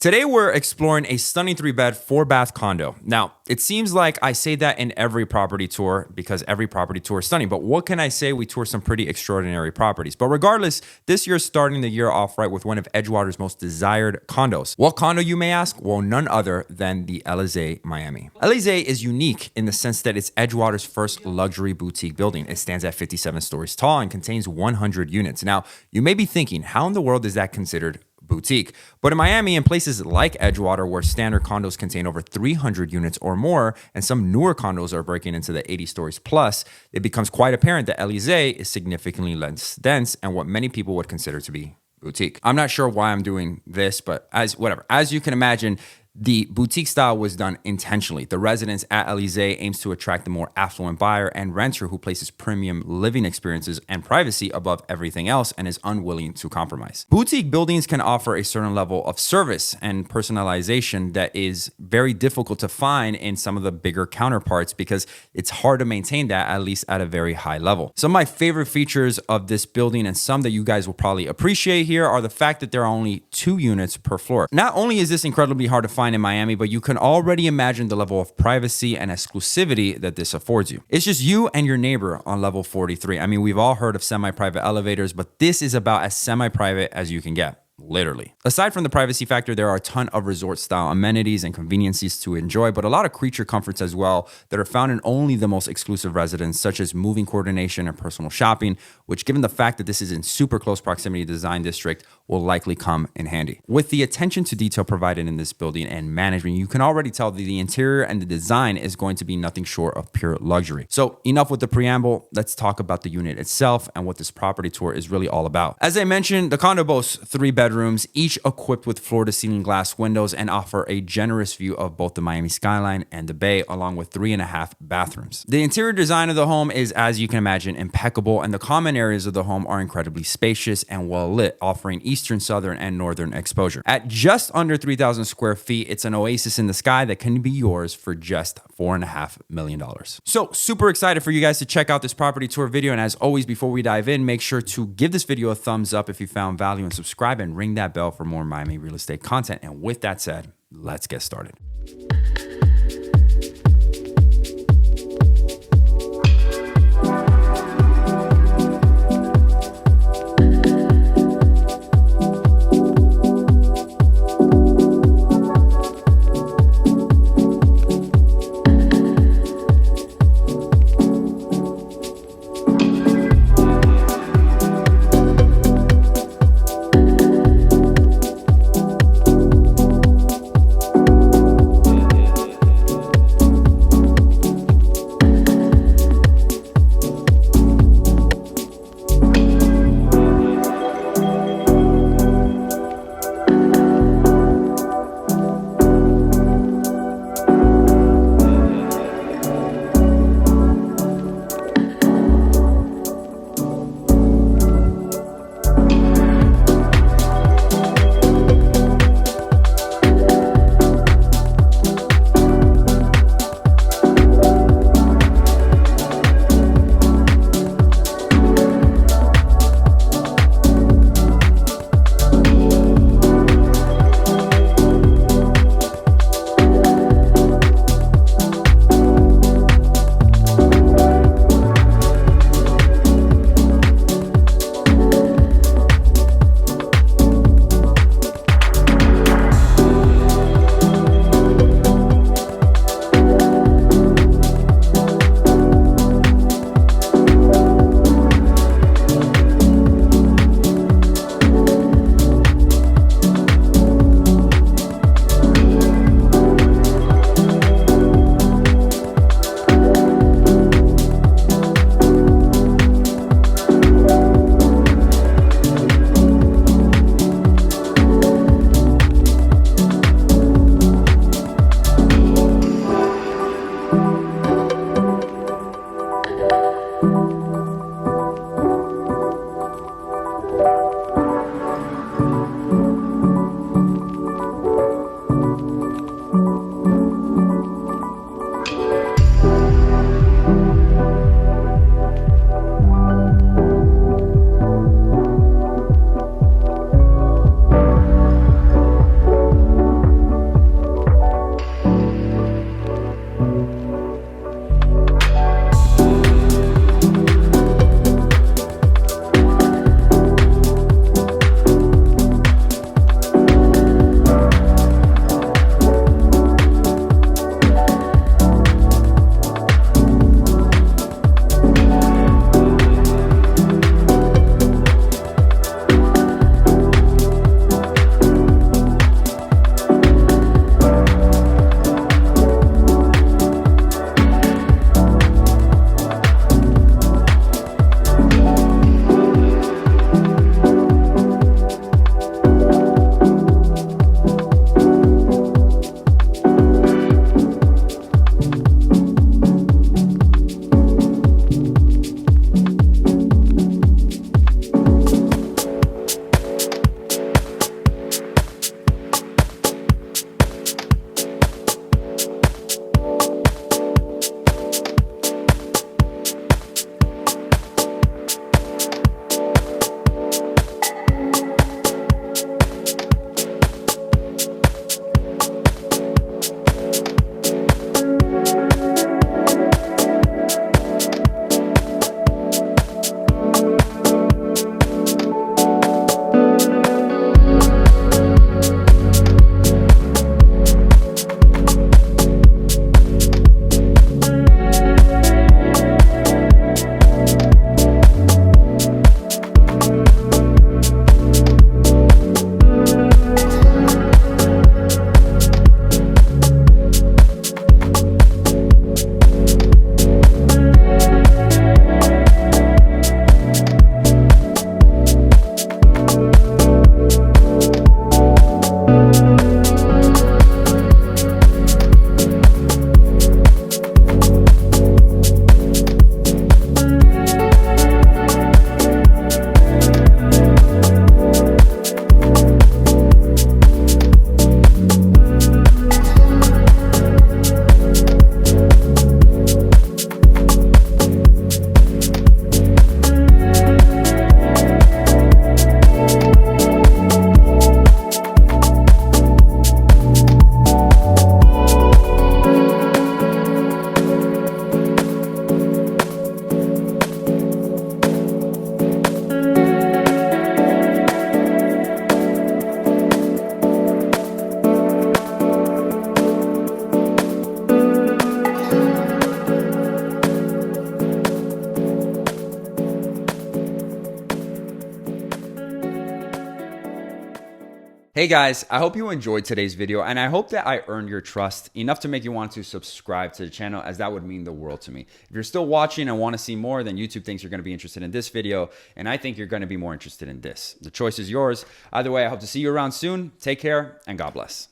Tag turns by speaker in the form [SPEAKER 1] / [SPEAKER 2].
[SPEAKER 1] Today, we're exploring a stunning 3-bed, 4-bath condo. Now, it seems like I say that in every property tour because every property tour is stunning. But what can I say? We tour some pretty extraordinary properties. But regardless, this year's starting the year off right with one of Edgewater's most desired condos. What condo, you may ask? Well, none other than the Elysee Miami. Elysee is unique in the sense that it's Edgewater's first luxury boutique building. It stands at 57 stories tall and contains 100 units. Now, you may be thinking, how in the world is that considered boutique? But in Miami and places like Edgewater, where standard condos contain over 300 units or more, and some newer condos are breaking into the 80 stories plus, it becomes quite apparent that Elysee is significantly less dense and what many people would consider to be boutique. I'm not sure why I'm doing this, but as you can imagine, the boutique style was done intentionally. The residence at Elysee aims to attract the more affluent buyer and renter who places premium living experiences and privacy above everything else and is unwilling to compromise. Boutique buildings can offer a certain level of service and personalization that is very difficult to find in some of the bigger counterparts because it's hard to maintain that, at least at a very high level. Some of my favorite features of this building, and some that you guys will probably appreciate here, are the fact that there are only 2 units per floor. Not only is this incredibly hard to find in Miami, but you can already imagine the level of privacy and exclusivity that this affords you. It's just you and your neighbor on level 43. I mean, we've all heard of semi-private elevators, but this is about as semi-private as you can get. Literally. Aside from the privacy factor, there are a ton of resort style amenities and conveniences to enjoy, but a lot of creature comforts as well that are found in only the most exclusive residents, such as moving coordination and personal shopping, which, given the fact that this is in super close proximity to the design district, will likely come in handy. With the attention to detail provided in this building and management, you can already tell that the interior and the design is going to be nothing short of pure luxury. So enough with the preamble. Let's talk about the unit itself and what this property tour is really all about. As I mentioned, the condo boasts 3 bedrooms, each equipped with floor-to-ceiling glass windows, and offer a generous view of both the Miami Skyline and the Bay, along with 3.5 bathrooms. The interior design of the home is, as you can imagine, impeccable, and the common areas of the home are incredibly spacious and well lit, offering eastern, southern, and northern exposure. At just under 3,000 square feet, it's an oasis in the sky that can be yours for just $4.5 million. So super excited for you guys to check out this property tour video. And as always, before we dive in, make sure to give this video a thumbs up if you found value and subscribe and ring that bell for more Miami real estate content. And with that said, let's get started. Hey guys, I hope you enjoyed today's video and I hope that I earned your trust enough to make you want to subscribe to the channel, as that would mean the world to me. If you're still watching and want to see more, then YouTube thinks you're going to be interested in this video and I think you're going to be more interested in this. The choice is yours. Either way, I hope to see you around soon. Take care and God bless.